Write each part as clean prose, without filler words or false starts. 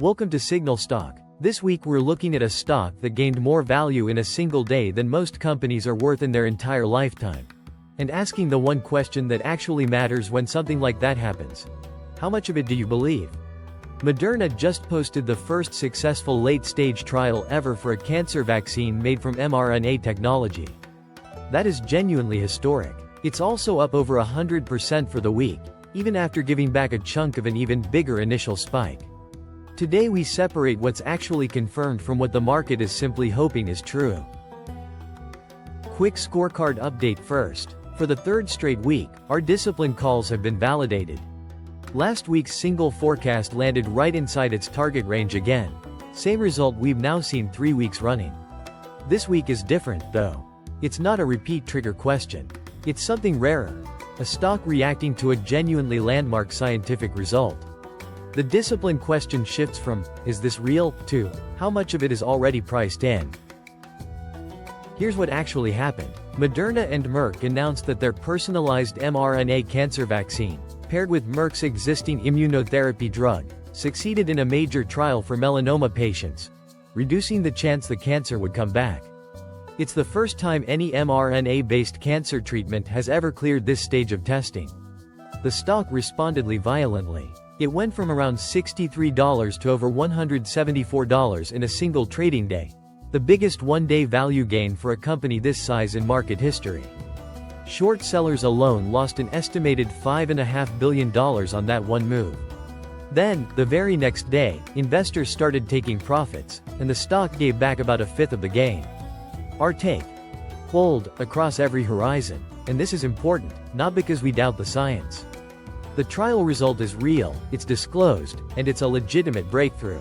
Welcome to Signal Stock. This week we're looking at a stock that gained more value in a single day than most companies are worth in their entire lifetime. And asking the one question that actually matters when something like that happens. How much of it do you believe? Moderna just posted the first successful late-stage trial ever for a cancer vaccine made from mRNA technology. That is genuinely historic. It's also up over 100% for the week, even after giving back a chunk of an even bigger initial spike. Today we separate what's actually confirmed from what the market is simply hoping is true. Quick scorecard update first. For the third straight week, our discipline calls have been validated. Last week's single forecast landed right inside its target range again. Same result we've now seen 3 weeks running. This week is different, though. It's not a repeat trigger question. It's something rarer. A stock reacting to a genuinely landmark scientific result. The discipline question shifts from, is this real, to, how much of it is already priced in? Here's what actually happened. Moderna and Merck announced that their personalized mRNA cancer vaccine, paired with Merck's existing immunotherapy drug, succeeded in a major trial for melanoma patients, reducing the chance the cancer would come back. It's the first time any mRNA-based cancer treatment has ever cleared this stage of testing. The stock responded violently. It went from around $63 to over $174 in a single trading day, the biggest one-day value gain for a company this size in market history. Short sellers alone lost an estimated $5.5 billion on that one move. Then, the very next day, investors started taking profits, and the stock gave back about a fifth of the gain. Our take: hold, across every horizon. And this is important, not because we doubt the science. The trial result is real, it's disclosed, and it's a legitimate breakthrough.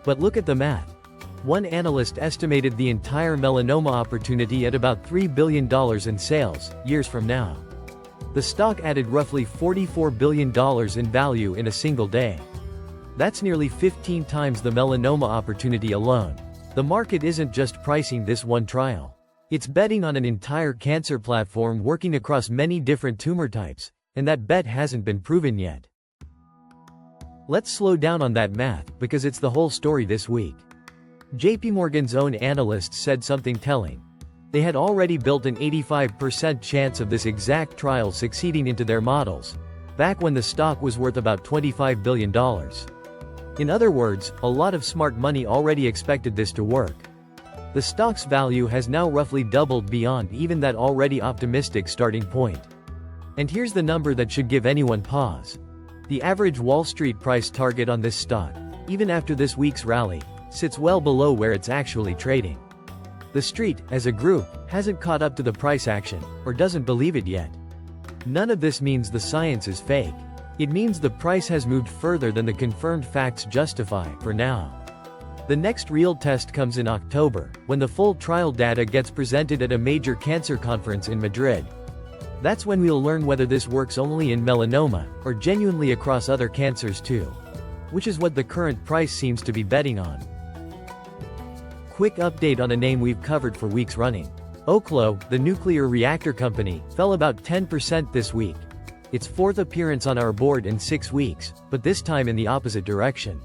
But look at the math. One analyst estimated the entire melanoma opportunity at about $3 billion in sales, years from now. The stock added roughly $44 billion in value in a single day. That's nearly 15 times the melanoma opportunity alone. The market isn't just pricing this one trial. It's betting on an entire cancer platform working across many different tumor types, and that bet hasn't been proven yet. Let's slow down on that math, because it's the whole story this week. JPMorgan's own analysts said something telling. They had already built an 85% chance of this exact trial succeeding into their models, back when the stock was worth about $25 billion. In other words, a lot of smart money already expected this to work. The stock's value has now roughly doubled beyond even that already optimistic starting point. And here's the number that should give anyone pause. The average Wall Street price target on this stock, even after this week's rally, sits well below where it's actually trading. The street, as a group, hasn't caught up to the price action, or doesn't believe it yet. None of this means the science is fake. It means the price has moved further than the confirmed facts justify, for now. The next real test comes in October, when the full trial data gets presented at a major cancer conference in Madrid. That's when we'll learn whether this works only in melanoma, or genuinely across other cancers too. Which is what the current price seems to be betting on. Quick update on a name we've covered for weeks running. Oklo, the nuclear reactor company, fell about 10% this week. Its fourth appearance on our board in 6 weeks, but this time in the opposite direction.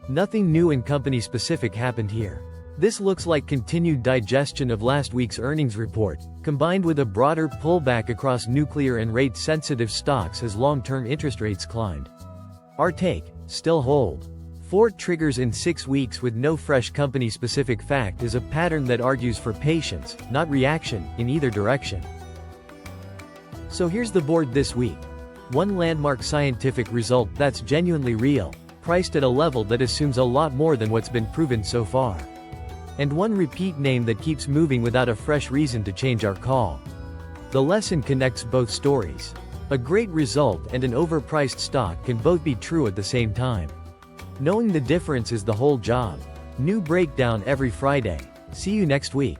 Nothing new and company-specific happened here. This looks like continued digestion of last week's earnings report, combined with a broader pullback across nuclear and rate-sensitive stocks as long-term interest rates climbed. Our take: still hold. 4 triggers in 6 weeks with no fresh company-specific fact is a pattern that argues for patience, not reaction, in either direction. So here's the board this week. One landmark scientific result that's genuinely real, priced at a level that assumes a lot more than what's been proven so far. And one repeat name that keeps moving without a fresh reason to change our call. The lesson connects both stories. A great result and an overpriced stock can both be true at the same time. Knowing the difference is the whole job. New breakdown every Friday. See you next week.